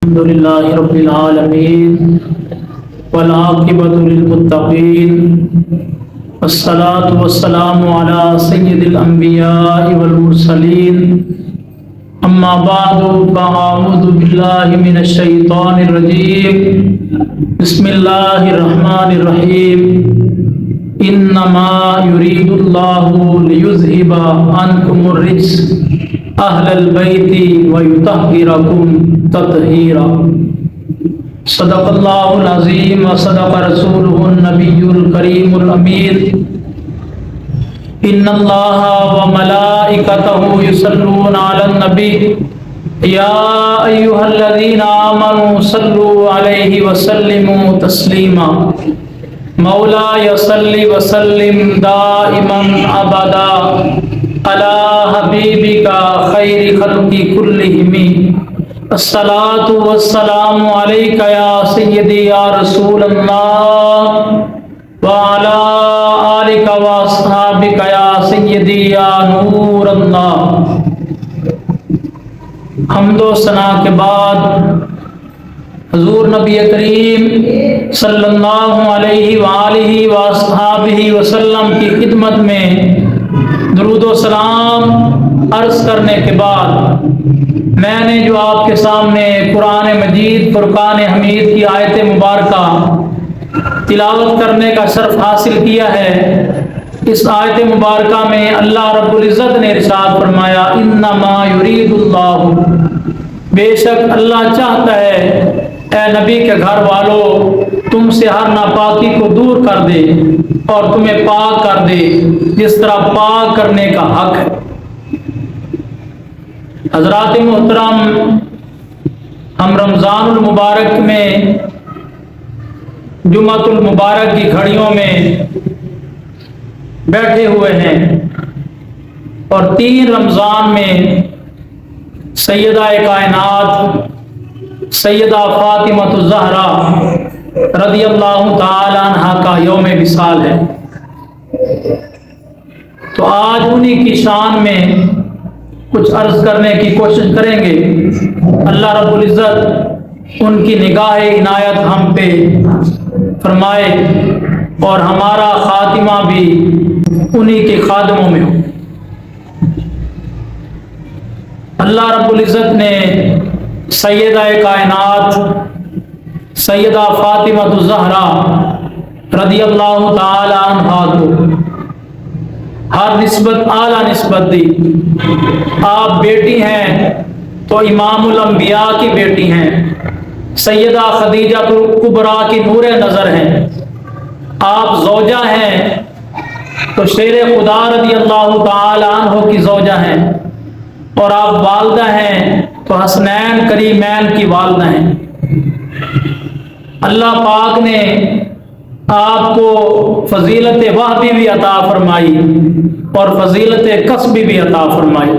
الحمد لله رب العالمين والعاقبة للمتقين والصلاة والسلام على سيد الأنبياء والمرسلين أما بعد فأعوذ بالله من الشيطان الرجيم بسم الله الرحمن الرحيم إنما يريد الله ليذهب عنكم الرجس أهل البيت ويطهركم تطهيرا صدق الله العظيم وصدق رسوله النبي الكريم الأمين إن الله وملائكته يصلون على النبي يا أيها الذين آمنوا صلوا عليه وسلموا تسليما مولاي صل وسلم دائما أبدا على حبيبك خير خلق كلهم الصلاة والسلام عليك يا سيدي يا رسول الله وعلى آلك وأصحابك يا سيدي يا نور الله۔ حمد و ثنا کے بعد حضور نبی کریم صلی اللہ علیہ وآلہ وصحابہ وسلم کی خدمت میں درود و سلام عرض کرنے کے بعد میں نے جو آپ کے سامنے قرآن مجید فرقان حمید کی آیت مبارکہ تلاوت کرنے کا شرف حاصل کیا ہے، اس آیت مبارکہ میں اللہ رب العزت نے ارشاد فرمایا انما یرید اللہ، بے شک اللہ چاہتا ہے اے نبی کے گھر والو تم سے ہر ناپاکی کو دور کر دے اور تمہیں پاک کر دے جس طرح پاک کرنے کا حق ہے۔ حضرات محترم، ہم رمضان المبارک میں جمعۃ المبارک کی گھڑیوں میں بیٹھے ہوئے ہیں اور 3 رمضان میں سیدہ کائنات سیدہ فاطمہ الزہرا رضی اللہ تعالی عنہا کا یوم وصال ہے، تو آج انہی کی شان میں کچھ عرض کرنے کی کوشش کریں گے۔ اللہ رب العزت ان کی نگاہ عنایت ہم پہ فرمائے اور ہمارا خاتمہ بھی انہی کے خادموں میں ہو۔ اللہ رب العزت نے سیدہ کائنات سیدہ فاطمہ الزہرا رضی اللہ تعالی عنہا کو ہر نسبت اعلیٰ نسبت دی۔ آپ بیٹی ہیں تو امام الانبیاء کی بیٹی ہیں، سیدہ خدیجہ الکبریٰ کی نور نظر ہیں۔ آپ زوجہ ہیں تو شیر خدا رضی اللہ تعالی عنہ کی زوجہ ہیں، اور آپ والدہ ہیں تو حسنین کریمین کی والدہ ہیں۔ اللہ پاک نے آپ کو فضیلت وہبی بھی عطا فرمائی اور فضیلت کسبی بھی عطا فرمائی۔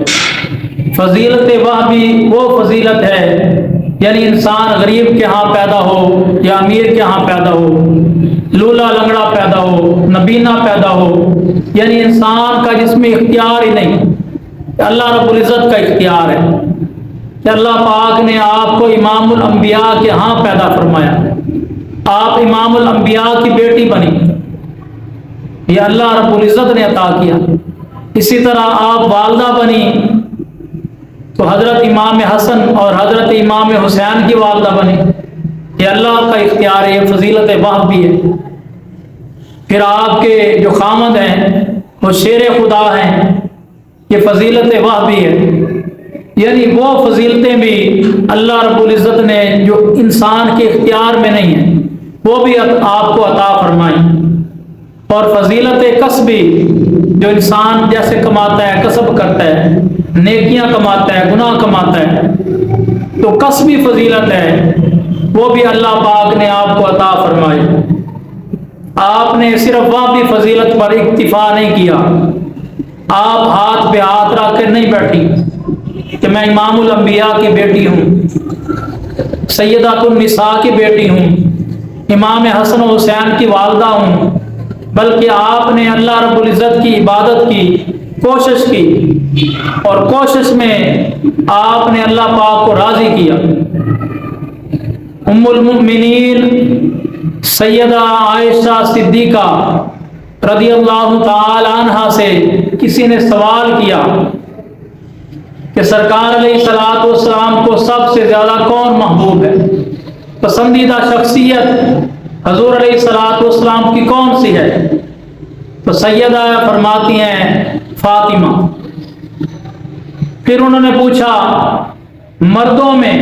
فضیلت وہبی وہ فضیلت ہے یعنی انسان غریب کے ہاں پیدا ہو یا امیر کے ہاں پیدا ہو، لولا لنگڑا پیدا ہو، نبینا پیدا ہو، یعنی انسان کا جس میں اختیار ہی نہیں، اللہ رب العزت کا اختیار ہے کہ اللہ پاک نے آپ کو امام الانبیاء کے ہاں پیدا فرمایا، آپ امام الانبیاء کی بیٹی بنی، یہ اللہ رب العزت نے عطا کیا۔ اسی طرح آپ والدہ بنی تو حضرت امام حسن اور حضرت امام حسین کی والدہ بنی، یہ اللہ کا اختیار ہے، یہ فضیلت وہب بھی ہے۔ پھر آپ کے جو خامد ہیں وہ شیر خدا ہیں، یہ فضیلت وہب بھی ہے، یعنی وہ فضیلتیں بھی اللہ رب العزت نے جو انسان کے اختیار میں نہیں ہیں وہ بھی آپ کو عطا فرمائیں۔ اور فضیلت کسبی جو انسان جیسے کماتا ہے، کسب کرتا ہے، نیکیاں کماتا ہے، گناہ کماتا ہے، تو کسبی فضیلت ہے، وہ بھی اللہ پاک نے آپ کو عطا فرمائی۔ آپ نے صرف وہ بھی فضیلت پر اکتفا نہیں کیا، آپ ہاتھ پہ ہاتھ رکھ کر نہیں بیٹھی کہ میں امام الانبیاء کی بیٹی ہوں، سیدۃ النساء کی بیٹی ہوں، امام حسن و حسین کی والدہ ہوں، بلکہ آپ نے اللہ رب العزت کی عبادت کی، کوشش کی، اور کوشش میں آپ نے اللہ پاک کو راضی کیا۔ ام المؤمنین سیدہ عائشہ صدیقہ رضی اللہ تعالی عنہا سے کسی نے سوال کیا کہ سرکار علیہ الصلوۃ والسلام کو سب سے زیادہ کون محبوب ہے، پسندیدہ شخصیت حضور علیہ الصلوۃ والسلام کی کون سی ہے؟ تو سیدہ فرماتی ہیں فاطمہ۔ پھر انہوں نے پوچھا مردوں میں،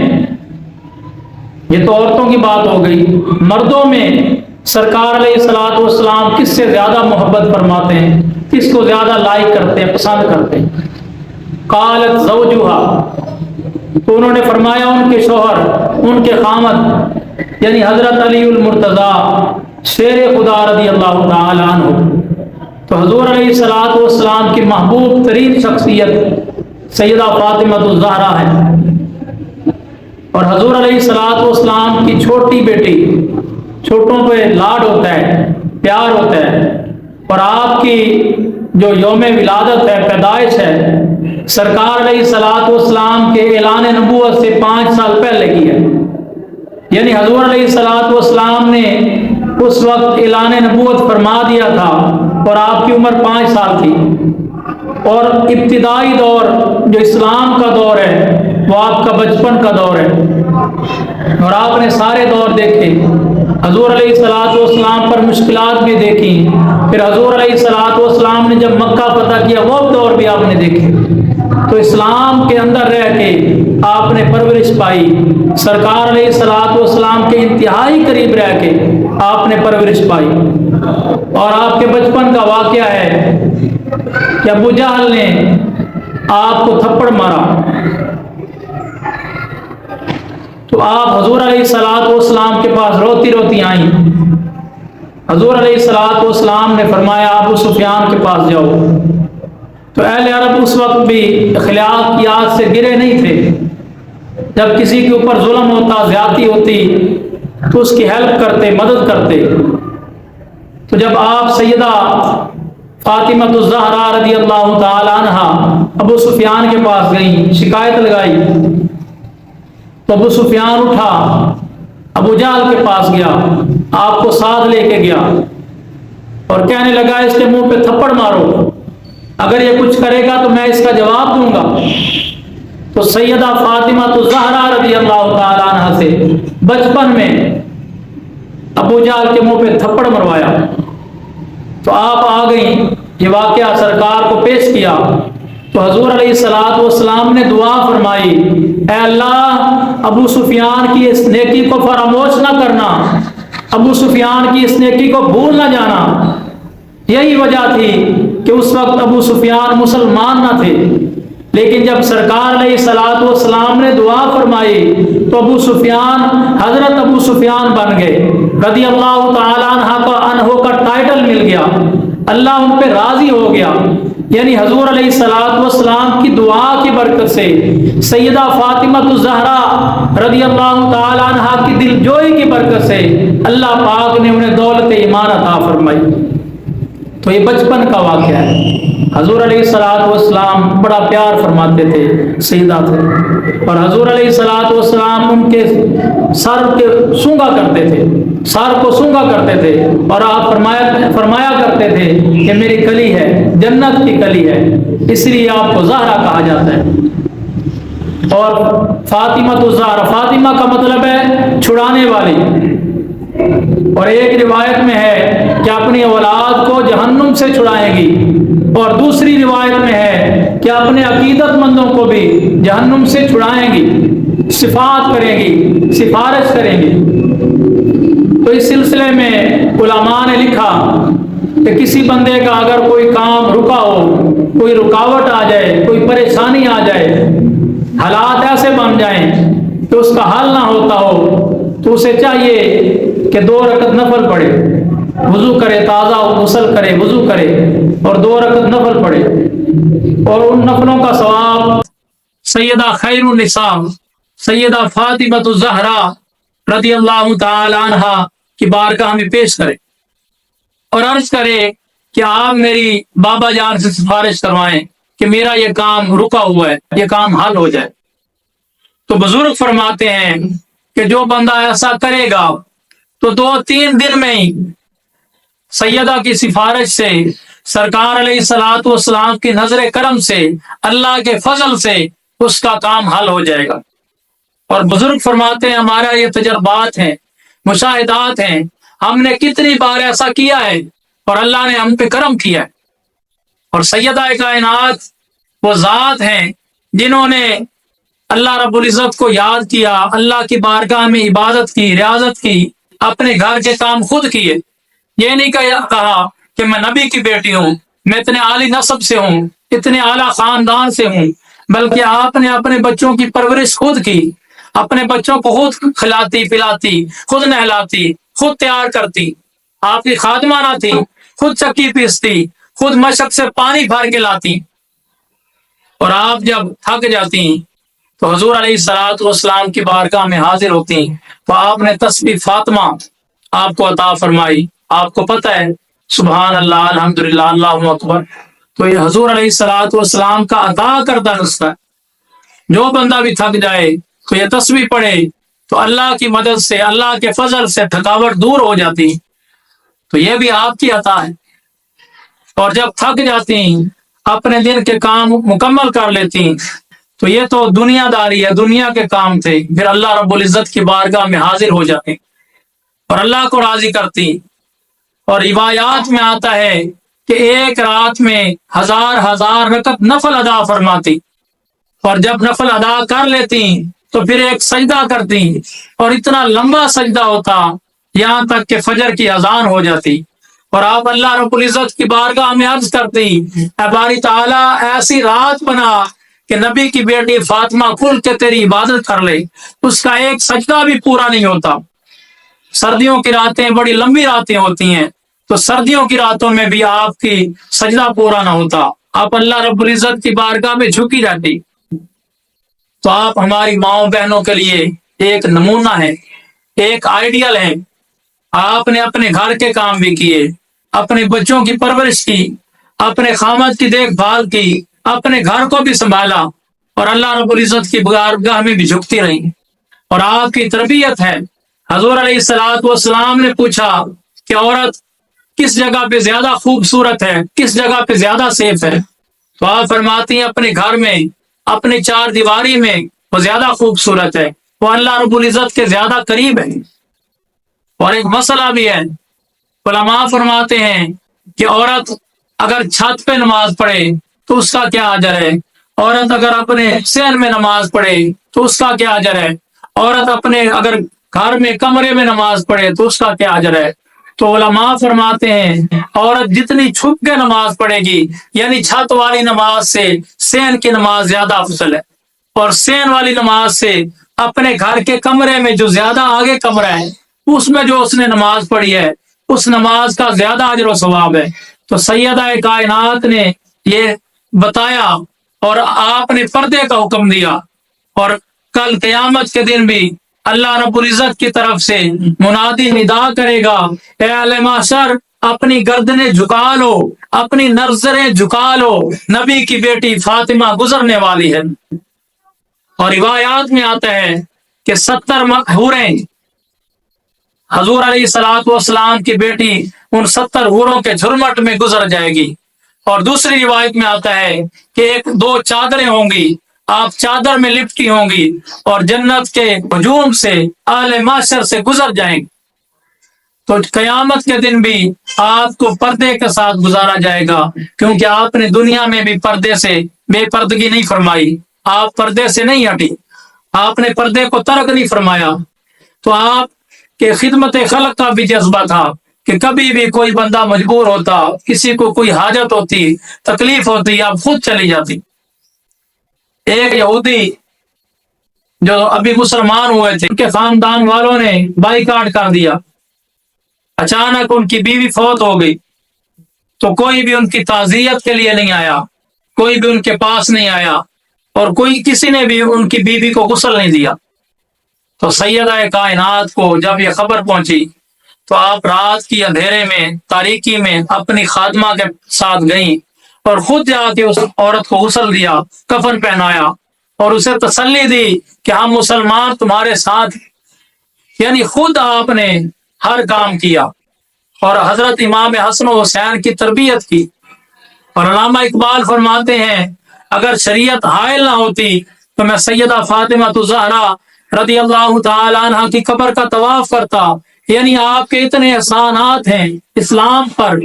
یہ تو عورتوں کی بات ہو گئی، مردوں میں سرکار علیہ الصلوۃ والسلام کس سے زیادہ محبت فرماتے ہیں، کس کو زیادہ لائک کرتے ہیں، پسند کرتے ہیں؟ قالت زوجها، تو انہوں نے فرمایا ان کے شوہر، ان کے خامد، یعنی حضرت علی المرتضی شیر خدا رضی اللہ تعالی عنہ۔ تو حضور علیہ الصلوۃ والسلام کی محبوب ترین شخصیت سیدہ فاطمہ الزہرا ہے، اور حضور علیہ الصلوۃ والسلام کی چھوٹی بیٹی، چھوٹوں پہ لاڈ ہوتا ہے، پیار ہوتا ہے، اور آپ کی جو یوم ولادت ہے، پیدائش ہے، سرکار علیہ الصلوۃ والسلام کے اعلان نبوت سے 5 سال پہلے کی ہے۔ یعنی حضور علیہ الصلوۃ والسلام نے اس وقت اعلان نبوت فرما دیا تھا اور آپ کی عمر 5 سال تھی، اور ابتدائی دور جو اسلام کا دور ہے وہ آپ کا بچپن کا دور ہے، اور آپ نے سارے دور دیکھے۔ حضور علیہ الصلوۃ والسلام پر مشکلات بھی دیکھی، پھر حضور علیہ الصلوۃ والسلام نے جب مکہ فتح کیا وہ دور بھی آپ نے دیکھے۔ تو اسلام کے اندر رہ کے آپ نے پرورش پائی، سرکار علیہ الصلوۃ والسلام کے انتہائی قریب رہ کے آپ نے پرورش پائی۔ اور آپ کے بچپن کا واقعہ ہے کہ ابو جہل نے آپ کو تھپڑ مارا، تو آپ حضور علیہ الصلوۃ والسلام کے پاس روتی روتی آئیں۔ حضور علیہ الصلوۃ والسلام نے فرمایا ابو سفیان کے پاس جاؤ۔ تو اہل عرب اس وقت بھی اخلاقیات سے گرے نہیں تھے، جب کسی کے اوپر ظلم ہوتا، زیادتی ہوتی تو اس کی ہیلپ کرتے، مدد کرتے۔ تو جب آپ سیدہ فاطمہ الزہرا رضی اللہ تعالی عنہا ابو سفیان کے پاس گئیں، شکایت لگائی، تو ابو سفیان اٹھا ابو جہل کے پاس گیا، آپ کو ساتھ لے کے گیا اور کہنے لگا اس کے منہ پہ تھپڑ مارو، اگر یہ کچھ کرے گا تو میں اس کا جواب دوں گا۔ تو سیدہ فاطمہ الزہرا رضی اللہ تعالی عنہا سے بچپن میں ابو جہل کے منہ پہ تھپڑ مروایا۔ تو آپ آ گئیں، یہ واقعہ سرکار کو پیش کیا، تو حضور علیہ الصلوۃ والسلام نے دعا فرمائی، اے اللہ ابو سفیان کی اس نیکی کو فراموش نہ کرنا، ابو سفیان کی اس نیکی کو بھول نہ جانا۔ یہی وجہ تھی کہ اس وقت ابو سفیان مسلمان نہ تھے، لیکن جب سرکار علیہ الصلوۃ والسلام نے دعا فرمائی تو ابو سفیان حضرت ابو سفیان بن گئے، رضی اللہ تعالی عنہ کا ٹائٹل مل گیا، اللہ ان پہ راضی ہو گیا۔ یعنی حضور علیہ الصلوۃ والسلام کی دعا کی برکت سے، سیدہ فاطمہ الزہرا رضی اللہ تعالی عنہ کی دل جوئی کی برکت سے اللہ پاک نے انہیں دولت ایمان عطا فرمائی۔ تو یہ بچپن کا واقعہ ہے۔ حضور علیہ الصلوۃ والسلام بڑا پیار فرماتے تھے، سیدہ تھے، اور حضور علیہ الصلوۃ والسلام ان کے سر کے سونگا کرتے تھے، سر کو سونگا کرتے تھے، اور آپ فرمایا کرتے تھے کہ میری کلی ہے، جنت کی کلی ہے، اس لیے آپ کو زہرا کہا جاتا ہے۔ اور فاطمہ الزہرا، فاطمہ کا مطلب ہے چھڑانے والی، اور ایک روایت میں ہے کہ اپنی اولاد کو جہنم سے چھڑائیں گی، اور دوسری روایت میں ہے کہ اپنے عقیدت مندوں کو بھی جہنم سے چھڑائیں گی، شفاعت کریں گی، سفارش کریں گی۔ تو اس سلسلے میں علماء نے لکھا کہ کسی بندے کا اگر کوئی کام رکا ہو، کوئی رکاوٹ آ جائے، کوئی پریشانی آ جائے، حالات ایسے بن جائیں کہ اس کا حل نہ ہوتا ہو، تو اسے چاہیے کہ 2 رکعت نفل پڑھے، وضو کرے، تازہ غسل کرے، وضو کرے اور 2 رکعت نفل پڑھے، اور ان نفلوں کا ثواب سیدہ خیر النساء سیدہ فاطمہ الزہرا رضی اللہ تعالی عنہا کی بارگاہ میں پیش کرے اور عرض کرے کہ آپ میری بابا جان سے سفارش کروائیں کہ میرا یہ کام رکا ہوا ہے، یہ کام حل ہو جائے۔ تو بزرگ فرماتے ہیں کہ جو بندہ ایسا کرے گا تو 2-3 دن میں ہی سیدہ کی سفارش سے، سرکار علیہ الصلوۃ والسلام کی نظر کرم سے، اللہ کے فضل سے اس کا کام حل ہو جائے گا۔ اور بزرگ فرماتے ہیں ہمارا یہ تجربات ہیں، مشاہدات ہیں، ہم نے کتنی بار ایسا کیا ہے اور اللہ نے ہم پہ کرم کیا ہے۔ اور سیدہ کائنات وہ ذات ہیں جنہوں نے اللہ رب العزت کو یاد کیا، اللہ کی بارگاہ میں عبادت کی، ریاضت کی، اپنے گھر کے کام خود کیے۔ یہ نہیں کہا کہ میں نبی کی بیٹی ہوں، میں اتنے عالی نسب سے ہوں، اتنے اعلیٰ خاندان سے ہوں، بلکہ آپ نے اپنے بچوں کی پرورش خود کی، اپنے بچوں کو خود کھلاتی پلاتی، خود نہلاتی، خود تیار کرتی۔ آپ کی خادمہ نہ تھی، خود چکی پیستی، خود مشق سے پانی بھر کے لاتی۔ اور آپ جب تھک جاتی تو حضور علیہ الصلوۃ والسلام کی بارگاہ میں حاضر ہوتی تو آپ نے تسبیح فاطمہ آپ کو عطا فرمائی۔ آپ کو پتہ ہے سبحان اللہ، الحمدللہ، اللہ اکبر، تو یہ حضور علیہ الصلوۃ والسلام کا عطا کردہ نسخہ ہے۔ جو بندہ بھی تھک جائے تو یہ تسبیح پڑھے تو اللہ کی مدد سے، اللہ کے فضل سے تھکاوٹ دور ہو جاتی۔ تو یہ بھی آپ کی عطا ہے۔ اور جب تھک جاتی اپنے دن کے کام مکمل کر لیتی تو یہ تو دنیا داری ہے، دنیا کے کام تھے، پھر اللہ رب العزت کی بارگاہ میں حاضر ہو جاتے اور اللہ کو راضی کرتی۔ اور روایات میں آتا ہے کہ ایک رات میں 1000 رکعت نفل ادا فرماتی، اور جب نفل ادا کر لیتی تو پھر ایک سجدہ کرتی، اور اتنا لمبا سجدہ ہوتا یہاں تک کہ فجر کی اذان ہو جاتی، اور آپ اللہ رب العزت کی بارگاہ میں عرض کرتی، اے باری تعالیٰ ایسی رات بنا کہ نبی کی بیٹی فاطمہ کھل کے تیری عبادت کر لے، اس کا ایک سجدہ بھی پورا نہیں ہوتا۔ سردیوں کی راتیں بڑی لمبی راتیں ہوتی ہیں، تو سردیوں کی راتوں میں بھی آپ کی سجدہ پورا نہ ہوتا، آپ اللہ رب العزت کی بارگاہ میں جھکی رہتی۔ تو آپ ہماری ماؤں بہنوں کے لیے ایک نمونہ ہیں، ایک آئیڈیل ہیں۔ آپ نے اپنے گھر کے کام بھی کیے، اپنے بچوں کی پرورش کی، اپنے خامد کی دیکھ بھال کی، اپنے گھر کو بھی سنبھالا، اور اللہ رب العزت کی بارگاہ میں بھی جھکتی رہی۔ اور آپ کی تربیت ہے۔ حضور علیہ الصلوۃ والسلام نے پوچھا کہ عورت کس جگہ پہ زیادہ خوبصورت ہے، کس جگہ پہ زیادہ سیف ہے؟ تو آپ فرماتی ہیں اپنے گھر میں، اپنی 4 دیواری میں وہ زیادہ خوبصورت ہے، وہ اللہ رب العزت کے زیادہ قریب ہے۔ اور ایک مسئلہ بھی ہے، علماء فرماتے ہیں کہ عورت اگر چھت پہ نماز پڑھے تو اس کا کیا اجر ہے، عورت اگر اپنے صحن میں نماز پڑھے تو اس کا کیا اجر ہے، عورت اپنے اگر گھر میں کمرے میں نماز پڑھے تو اس کا کیا اجر ہے۔ تو علماء فرماتے ہیں عورت جتنی چھپ کے نماز پڑھے گی، یعنی چھت والی نماز سے صحن کی نماز زیادہ افضل ہے، اور صحن والی نماز سے اپنے گھر کے کمرے میں جو زیادہ آگے کمرہ ہے اس میں جو اس نے نماز پڑھی ہے اس نماز کا زیادہ اجر و ثواب ہے۔ تو سیدہ کائنات نے یہ بتایا اور آپ نے پردے کا حکم دیا، اور کل قیامت کے دن بھی اللہ رب العزت کی طرف سے منادی ندا کرے گا، اے اہل محشر اپنی گردنیں جھکا لو، اپنی نظریں جھکا لو، نبی کی بیٹی فاطمہ گزرنے والی ہے۔ اور روایات میں آتا ہے کہ 70 حوریں حضور علیہ الصلوۃ والسلام کی بیٹی ان 70 حوروں کے جھرمٹ میں گزر جائے گی۔ اور دوسری روایت میں آتا ہے کہ 1-2 چادریں ہوں گی، آپ چادر میں لپٹی ہوں گی اور جنت کے ہجوم سے اہل محشر سے گزر جائیں گی۔ تو قیامت کے دن بھی آپ کو پردے کے ساتھ گزارا جائے گا، کیونکہ آپ نے دنیا میں بھی پردے سے بے پردگی نہیں فرمائی، آپ پردے سے نہیں ہٹی، آپ نے پردے کو ترک نہیں فرمایا۔ تو آپ کے خدمت خلق کا بھی جذبہ تھا کہ کبھی بھی کوئی بندہ مجبور ہوتا، کسی کو کوئی حاجت ہوتی، تکلیف ہوتی، آپ خود چلی جاتی۔ ایک یہودی جو ابھی مسلمان ہوئے تھے، ان کے خاندان والوں نے بائیکاٹ کر دیا، اچانک ان کی بیوی فوت ہو گئی، تو کوئی بھی ان کی تعزیت کے لیے نہیں آیا، کوئی بھی ان کے پاس نہیں آیا، اور کسی نے بھی ان کی بیوی کو غسل نہیں دیا۔ تو سیدہ کائنات کو جب یہ خبر پہنچی تو آپ رات کی اندھیرے میں، تاریکی میں اپنی خادمہ کے ساتھ گئیں اور خود جا کے اس عورت کو غسل دیا، کفن پہنایا، اور اسے تسلی دی کہ ہم مسلمان تمہارے ساتھ ہیں۔ یعنی خود آپ نے ہر کام کیا اور حضرت امام حسن و حسین کی تربیت کی. اور علامہ اقبال فرماتے ہیں اگر شریعت حائل نہ ہوتی تو میں سیدہ فاطمہ الزہرا رضی اللہ تعالی عنہ کی قبر کا طواف کرتا. یعنی آپ کے اتنے احسانات ہیں اسلام پر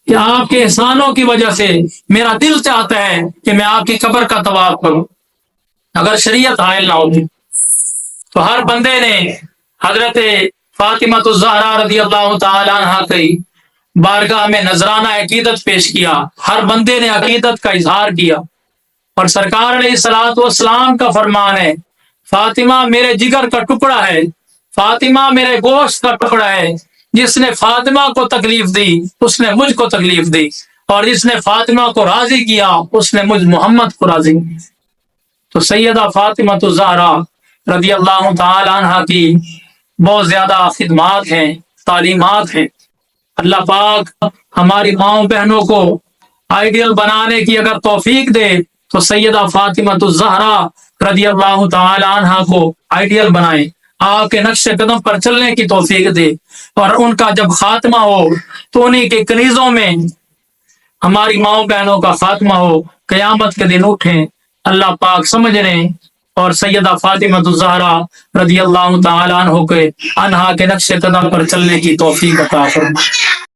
کہ آپ کے احسانوں کی وجہ سے میرا دل چاہتا ہے کہ میں آپ کی قبر کا طواف کروں. اگر شریعت حائل نہ ہوتی تو ہر بندے نے حضرت فاطمہ الزہرا رضی اللہ تعالی عنہ کی بارگاہ میں نذرانہ عقیدت پیش کیا. ہر بندے نے عقیدت کا اظہار کیا. اور سرکار علیہ الصلوۃ والسلام کا فرمان ہے فاطمہ میرے جگر کا ٹکڑا ہے، فاطمہ میرے گوشت کا ٹکڑا ہے. جس نے فاطمہ کو تکلیف دی اس نے مجھ کو تکلیف دی، اور جس نے فاطمہ کو راضی کیا اس نے مجھ محمد کو راضی کیا. تو سیدہ فاطمہ الزہرا رضی اللہ تعالی عنہ کی بہت زیادہ خدمات ہیں، تعلیمات ہیں. اللہ پاک ہماری ماؤں بہنوں کو آئیڈیل بنانے کی اگر توفیق دے تو سیدہ فاطمہ الزہرا رضی اللہ تعالی عنہ کو آئیڈیل بنائے، آپ کے نقش قدم پر چلنے کی توفیق دے. اور ان کا جب خاتمہ ہو تو انہیں کے کنیزوں میں ہماری ماؤں بہنوں کا خاتمہ ہو، قیامت کے دن اٹھیں. اللہ پاک سمجھنے اور سیدہ فاطمہ الزہرا رضی اللہ تعالی عنہ کے نقش قدم پر چلنے کی توفیق عطا فرمائے.